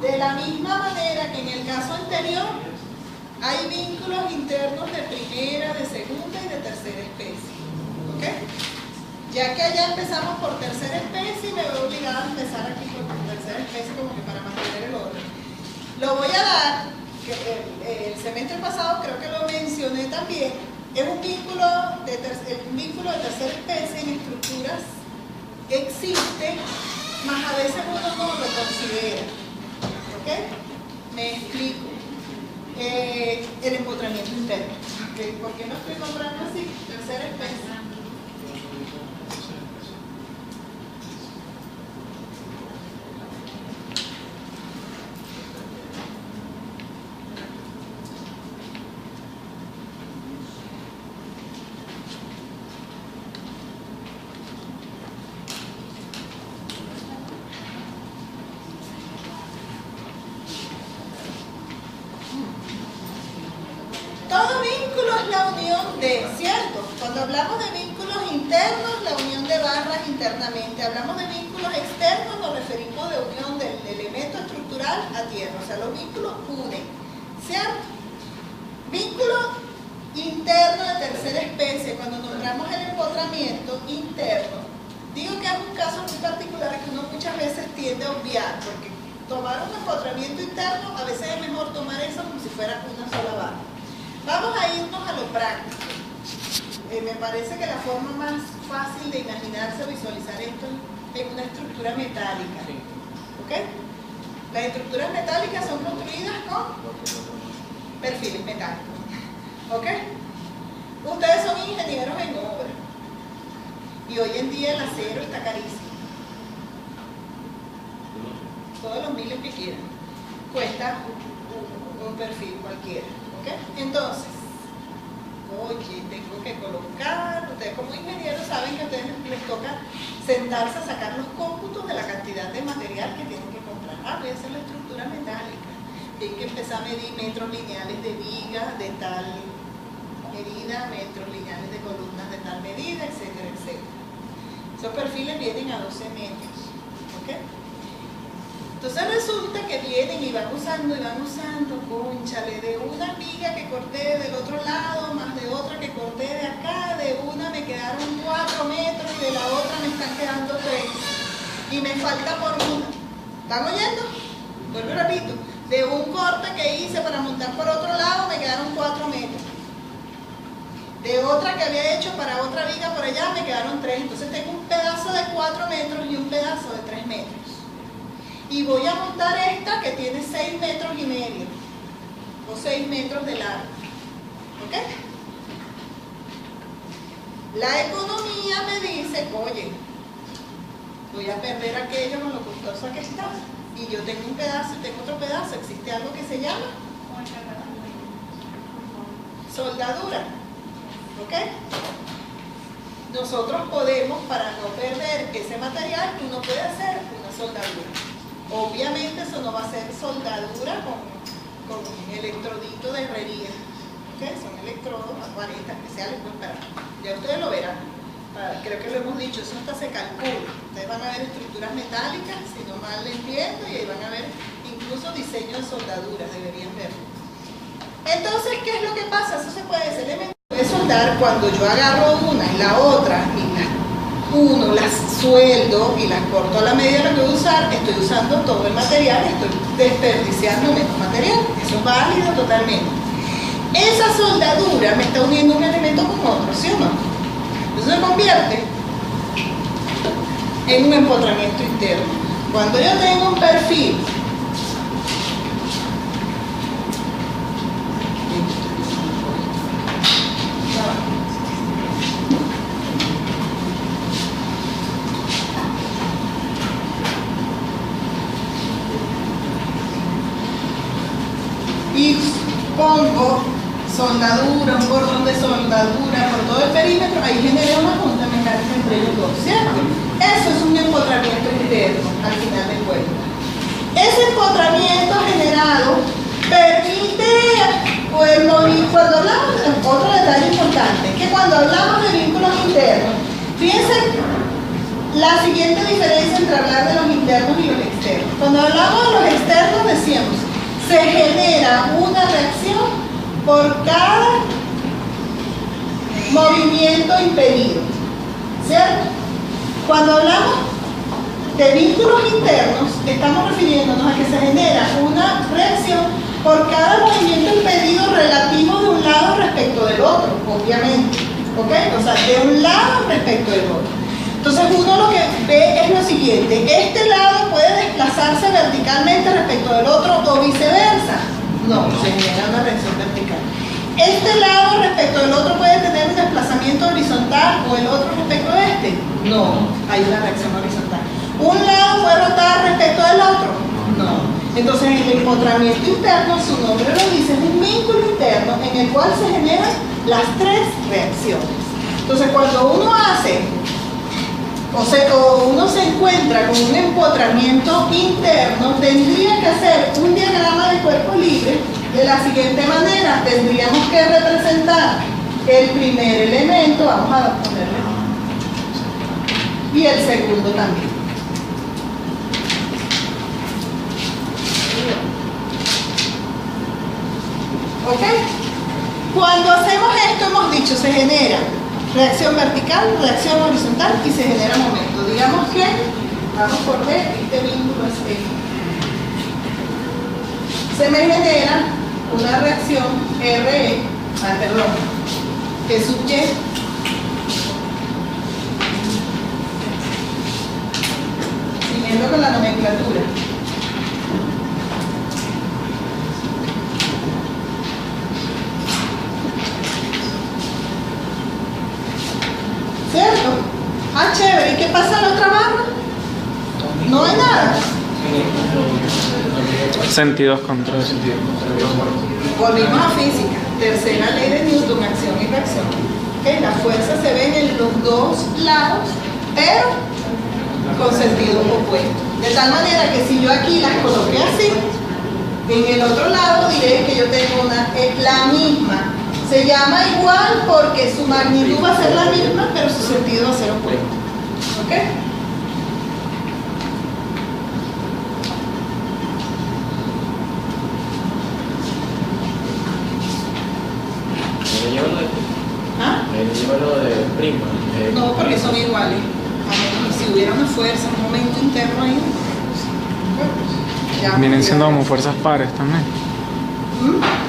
De la misma manera que en el caso anterior, hay vínculos internos de primera, de segunda y de tercera especie. ¿Ok? Ya que allá empezamos por tercera especie, me veo obligada a empezar aquí por tercera especie como que para mantener el orden. Lo voy a dar, que el semestre pasado creo que lo mencioné también, es un vínculo de tercera especie en estructuras que existe, más a veces uno no lo considera. ¿Ok? Me explico. El empotramiento interno. ¿Por qué no estoy nombrando así? Tercera especie. Todo vínculo es la unión de, ¿cierto? Cuando hablamos de vínculos internos, la unión de barras internamente. Hablamos de vínculos externos, nos referimos de unión del elemento estructural a tierra. O sea, los vínculos unen, ¿cierto? Vínculo interno de tercera especie, cuando nombramos el empotramiento interno, digo que es un caso muy particular que uno muchas veces tiende a obviar, porque tomar un empotramiento interno, a veces es mejor tomar eso como si fuera una sola barra. Vamos a irnos a lo práctico. Me parece que la forma más fácil de imaginarse o visualizar esto es una estructura metálica. ¿Ok? Las estructuras metálicas son construidas con perfiles metálicos. ¿Ok? Ustedes son ingenieros en obra. Y hoy en día el acero está carísimo. Todos los miles que quieran. Cuesta un perfil cualquiera. ¿Okay? Entonces, oye, tengo que colocar, ustedes como ingenieros saben que a ustedes les toca sentarse a sacar los cómputos de la cantidad de material que tienen que comprar. Voy a hacer la estructura metálica. Tienen que empezar a medir metros lineales de vigas de tal medida, metros lineales de columnas de tal medida, etcétera, etcétera. Esos perfiles vienen a 12 metros. ¿Ok? Entonces resulta que vienen y van usando, cónchale, de una viga que corté del otro lado, más de otra que corté de acá, de una me quedaron 4 metros y de la otra me están quedando 3. Y me falta por una. ¿Están oyendo? Vuelvo y repito. De un corte que hice para montar por otro lado me quedaron 4 metros. De otra que había hecho para otra viga por allá me quedaron 3. Entonces tengo un pedazo de 4 metros y un pedazo de 3 metros. Y voy a montar esta que tiene 6 metros y medio o 6 metros de largo. ¿Ok? La economía me dice, oye, voy a perder aquello con lo costoso que está, y yo tengo un pedazo y tengo otro pedazo. Existe algo que se llama soldadura. ¿Ok? Nosotros podemos, para no perder ese material, uno puede hacer una soldadura. Obviamente eso no va a ser soldadura con electrodito de herrería. ¿Okay? Son electrodos a 40 especiales, pues ya ustedes lo verán. Creo que lo hemos dicho, eso hasta se calcula. Ustedes van a ver estructuras metálicas, si no mal entiendo, y ahí van a ver incluso diseño de soldaduras, deberían verlo. Entonces, ¿qué es lo que pasa? Eso se puede hacer de soldar cuando yo agarro una y la otra y las sueldo y las corto a la medida de lo que voy a usar, estoy usando todo el material, estoy desperdiciando menos material. Eso es válido totalmente. Esa soldadura me está uniendo un elemento con otro, ¿sí o no? Entonces se convierte en un empotramiento interno. Cuando yo tengo un perfil y pongo soldadura, un cordón de soldadura por todo el perímetro, ahí generé una junta mecánica entre ellos dos, ¿cierto? Eso es un empotramiento interno, al final de cuentas. Ese empotramiento generado permite, cuando hablamos, otro detalle importante, que cuando hablamos de vínculos internos, fíjense La siguiente diferencia entre hablar de los internos y los externos. Cuando hablamos de los externos decíamos, se genera una reacción por cada movimiento impedido, ¿cierto? Cuando hablamos de vínculos internos, estamos refiriéndonos a que se genera una reacción por cada movimiento impedido relativo de un lado respecto del otro, obviamente, ¿ok? O sea, de un lado respecto del otro. Entonces uno lo que ve es lo siguiente, este lado puede desplazarse verticalmente respecto del otro o viceversa. No, se genera una reacción vertical. Este lado respecto del otro puede tener un desplazamiento horizontal o el otro respecto de este. No, hay una reacción horizontal. ¿Un lado puede rotar respecto del otro? No. Entonces el empotramiento interno, su nombre lo dice, es un vínculo interno en el cual se generan las tres reacciones. Entonces cuando uno hace o uno se encuentra con un empotramiento interno, tendría que hacer un diagrama de cuerpo libre de la siguiente manera. Tendríamos que representar el primer elemento, vamos a ponerle, y el segundo también. ¿Ok? Cuando hacemos esto hemos dicho, se genera reacción vertical, reacción horizontal y se genera momento. Digamos que, vamos por ver, este vínculo es este. Se me genera una reacción RE, E sub Y, siguiendo con la nomenclatura. ¿Cierto? Ah, chévere. ¿Y qué pasa en la otra barra? No hay nada. Sentidos contrarios. Volvimos a física. Tercera ley de Newton, acción y reacción. ¿Okay? Las fuerzas se ven en los dos lados, pero con sentido opuesto. De tal manera que si yo aquí las coloqué así, en el otro lado diré que yo tengo la misma. Se llama igual porque su magnitud va a ser la misma, pero su sentido va a ser opuesto. ¿Ok? ¿Ah? Lo de prima. No, porque son iguales. Si hubiera una fuerza, un momento interno ahí. Vienen siendo como fuerzas pares también.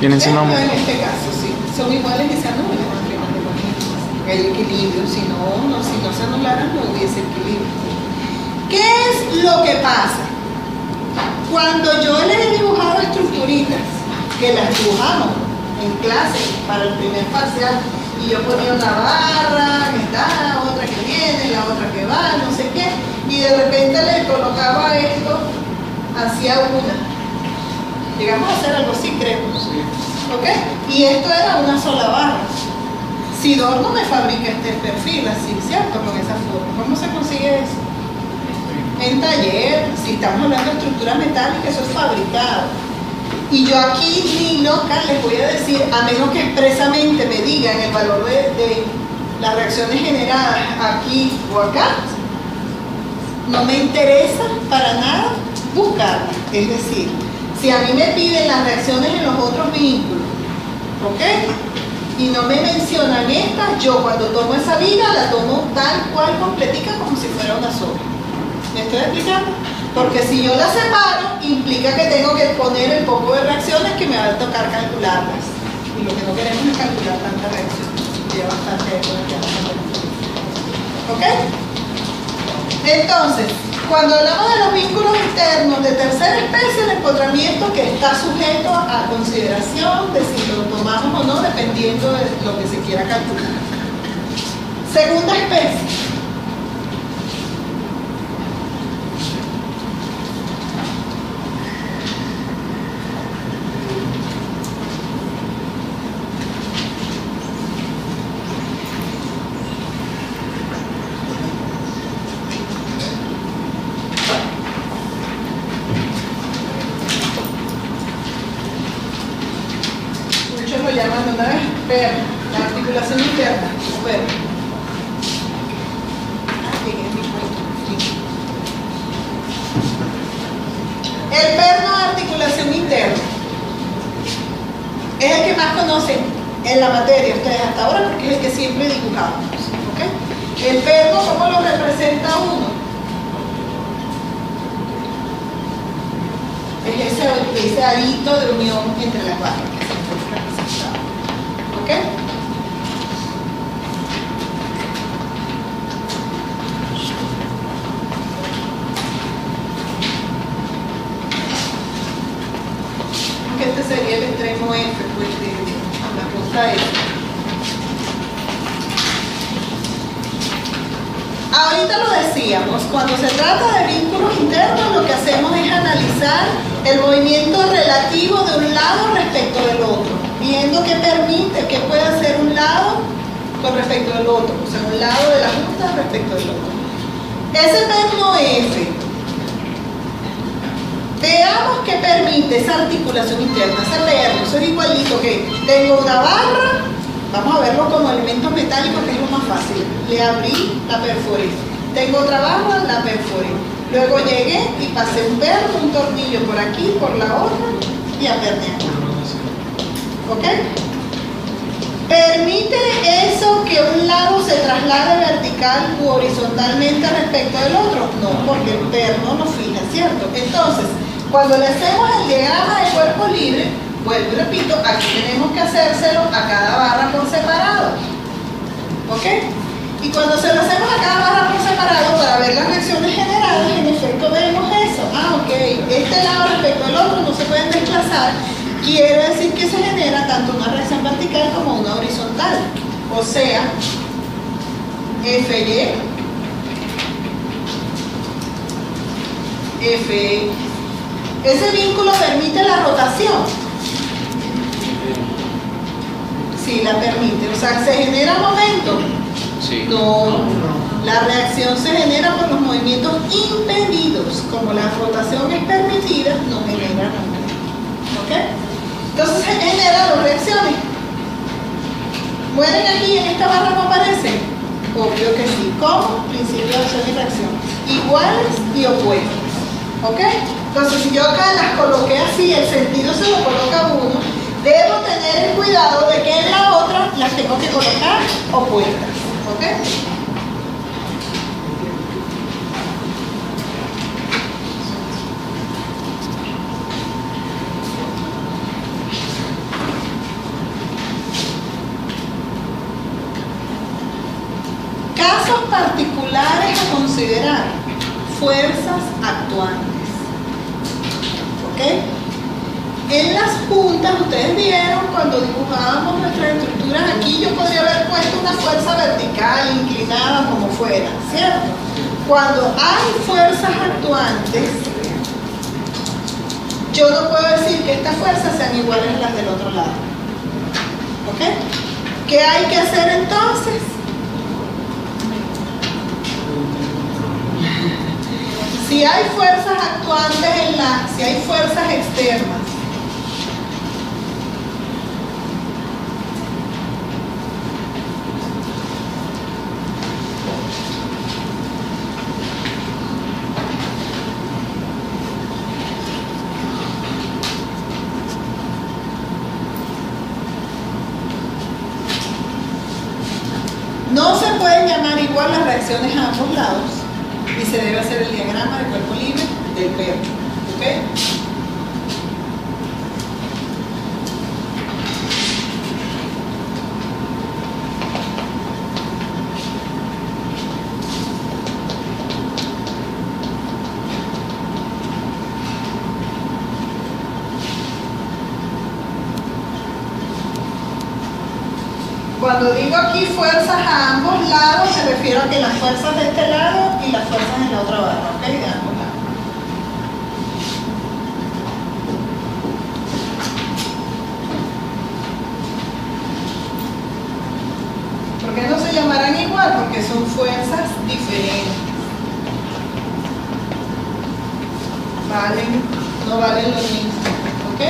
Vienen siendo En este caso, sí. Son iguales y se anulan entre el equilibrio. Si no se anularan, no hubiese equilibrio. ¿Qué es lo que pasa? Cuando yo les he dibujado estructuritas, que las dibujamos en clase para el primer parcial, y yo ponía una barra que está, otra que viene, la otra que va, no sé qué, y de repente le colocaba esto hacia una. Llegamos a hacer algo así, creo. ¿Ok? Y esto era una sola barra. Sidor no me fabrica este perfil así, ¿cierto? Con esa forma. ¿Cómo se consigue eso? En taller, si estamos hablando de estructura metálica, eso es fabricado. Y yo aquí ni loca les voy a decir, a menos que expresamente me digan el valor de las reacciones generadas aquí o acá, no me interesa para nada buscarlas. Es decir, si a mí me piden las reacciones en los otros vínculos, ¿ok? Y no me mencionan estas, yo cuando tomo esa viga la tomo tal cual completica como si fuera una sola. ¿Me estoy explicando? Porque si yo las separo, implica que tengo que poner el poco de reacciones que me va a tocar calcularlas. Y lo que no queremos es calcular tantas reacciones. Lleva bastante ¿ok? Entonces, cuando hablamos de los vínculos internos de tercera especie, el empotramiento que está sujeto a consideración de si lo tomamos o no, dependiendo de lo que se quiera calcular. Segunda especie. Lo llaman una vez perna, la articulación interna, perna. Aquí es mi punto. El perno de articulación interna es el que más conocen en la materia ustedes hasta ahora porque es el que siempre dibujamos, ¿ok? El perno, ¿cómo lo representa uno? Es ese arito de unión entre las barras que se encuentra representado, ¿ok? Este sería el extremo F, pues, de la punta F. Ahorita lo decíamos, cuando se trata de vínculos internos, lo que hacemos es analizar el movimiento relativo de un lado respecto del otro, viendo qué permite, qué puede hacer un lado con respecto del otro, o sea, un lado de la junta respecto del otro. Ese perno F, veamos qué permite esa articulación interna, ese perno, eso es igualito que tengo una barra, vamos a verlo como elementos metálicos que es lo más fácil, le abrí, la perforé, tengo otra barra, la perforé, luego llegué y pasé un perno, un tornillo por aquí, por la otra y aperné aquí, ¿ok? ¿Permite eso que un lado se traslade vertical u horizontalmente respecto del otro? No, porque el perno no fija, ¿cierto? Entonces, cuando le hacemos el diagrama de cuerpo libre, vuelvo y repito, aquí tenemos que hacérselo a cada barra por separado, ¿ok? Y cuando se lo hacemos a cada barra por separado, para ver las reacciones generadas, en efecto vemos eso. Ah, ok, este lado respecto al otro no se pueden desplazar, quiere decir que se genera tanto una reacción vertical como una horizontal. O sea, FY, FX. ¿Ese vínculo permite la rotación? Sí, la permite. O sea, ¿se genera momento? Sí. No. La reacción se genera por los movimientos impedidos. Como la rotación es permitida, no genera momento. ¿Ok? Entonces se generan dos reacciones. ¿Mueren aquí en esta barra no aparecen? Obvio que sí. ¿Cómo? Principio de acción y reacción. Iguales y opuestas. ¿Ok? Entonces, si yo acá las coloqué así, el sentido se lo coloca uno, debo tener el cuidado de que en la otra las tengo que colocar opuestas. ¿Ok? Casos particulares a considerar: fuerzas actuantes. ¿Ok? En las puntas, ustedes vieron cuando dibujábamos nuestras estructuras aquí, yo podría haber puesto una fuerza vertical, inclinada, como fuera, ¿cierto? Cuando hay fuerzas actuantes, yo no puedo decir que estas fuerzas sean iguales a las del otro lado. ¿Ok? ¿Qué hay que hacer entonces? Si hay fuerzas actuantes si hay fuerzas externas, no se pueden llamar igual las reacciones a ambos lados. Y se debe hacer el diagrama de cuerpo libre del perno. ¿Ok? Cuando digo aquí fuerzas a ambos lados, se refiere a que las fuerzas de este lado y las fuerzas en la otra barra, ¿ok? De ambos lados. ¿Por qué no se llamarán igual? Porque son fuerzas diferentes. No valen lo mismo, ¿ok?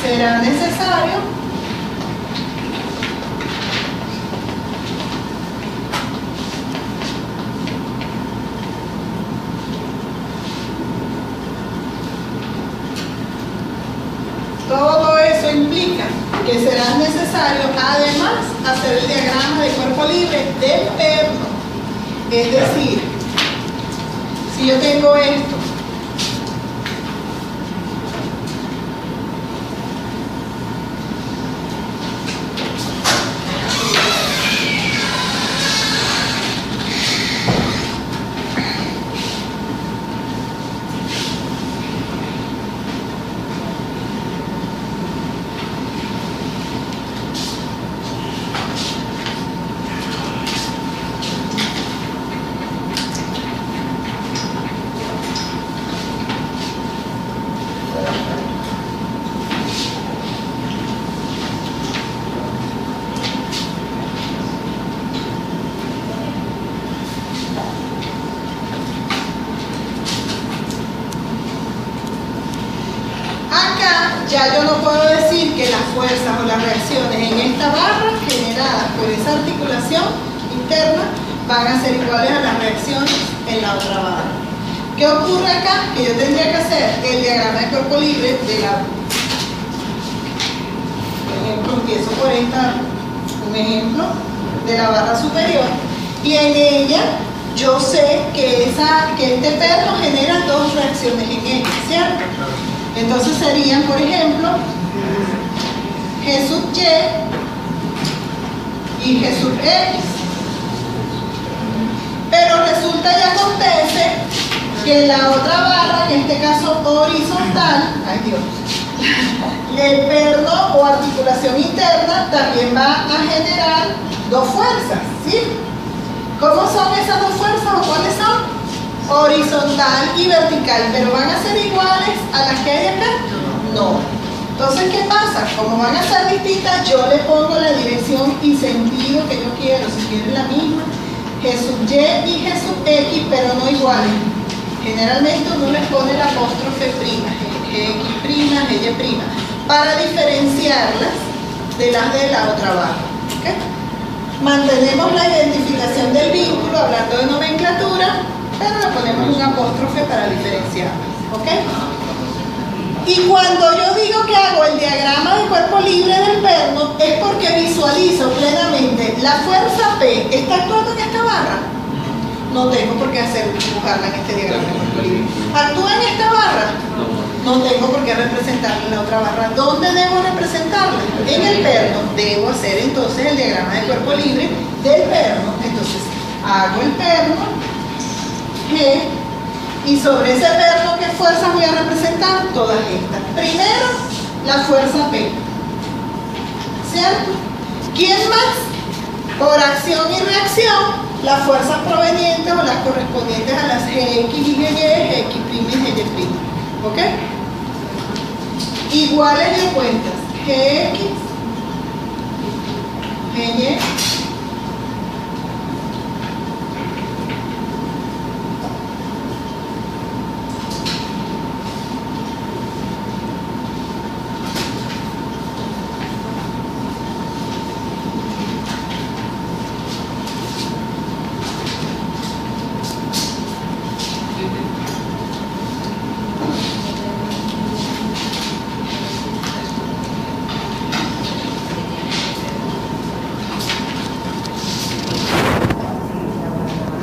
Será necesario necesario además hacer el diagrama de cuerpo libre del perno. Es decir, si yo tengo esto, ya yo no puedo decir que las fuerzas o las reacciones en esta barra generadas por esa articulación interna van a ser iguales a las reacciones en la otra barra. ¿Qué ocurre acá? Que yo tendría que hacer el diagrama de cuerpo libre de la... Por ejemplo, empiezo por esta, un ejemplo de la barra superior, y en ella yo sé que este perno genera dos reacciones en ella, ¿cierto? Entonces serían, por ejemplo, G sub Y y G sub X. Pero resulta y acontece que la otra barra, en este caso horizontal, ay Dios, el perno o articulación interna también va a generar dos fuerzas, ¿sí? ¿Cómo son esas dos fuerzas o cuáles son? Horizontal y vertical, pero ¿van a ser iguales a las que hay acá? No. Entonces, ¿qué pasa? Como van a ser distintas, yo le pongo la dirección y sentido que yo quiero. Si quieren la misma, G sub Y y G sub X, pero no iguales. Generalmente uno les pone el apóstrofe prima, Gx prima, Gy prima, para diferenciarlas de las de la otra barra. ¿Okay? Mantenemos la identificación del vínculo, hablando de nomenclatura, pero le ponemos un apóstrofe para diferenciarlas, ¿ok? Y cuando yo digo que hago el diagrama de cuerpo libre del perno, es porque visualizo plenamente la fuerza P. ¿Está actuando en esta barra? No tengo por qué dibujarla en este diagrama de cuerpo libre. ¿Actúa en esta barra? No tengo por qué representarla en la otra barra. ¿Dónde debo representarla? En el perno. Debo hacer entonces el diagrama de cuerpo libre del perno. Entonces, hago el perno G, y sobre ese perno, ¿qué fuerzas voy a representar? Todas estas. Primero, la fuerza P, ¿cierto? ¿Quién más? Por acción y reacción, las fuerzas provenientes o las correspondientes a las Gx y Gy, Gx' y Gy', ¿ok? Iguales de cuentas, Gx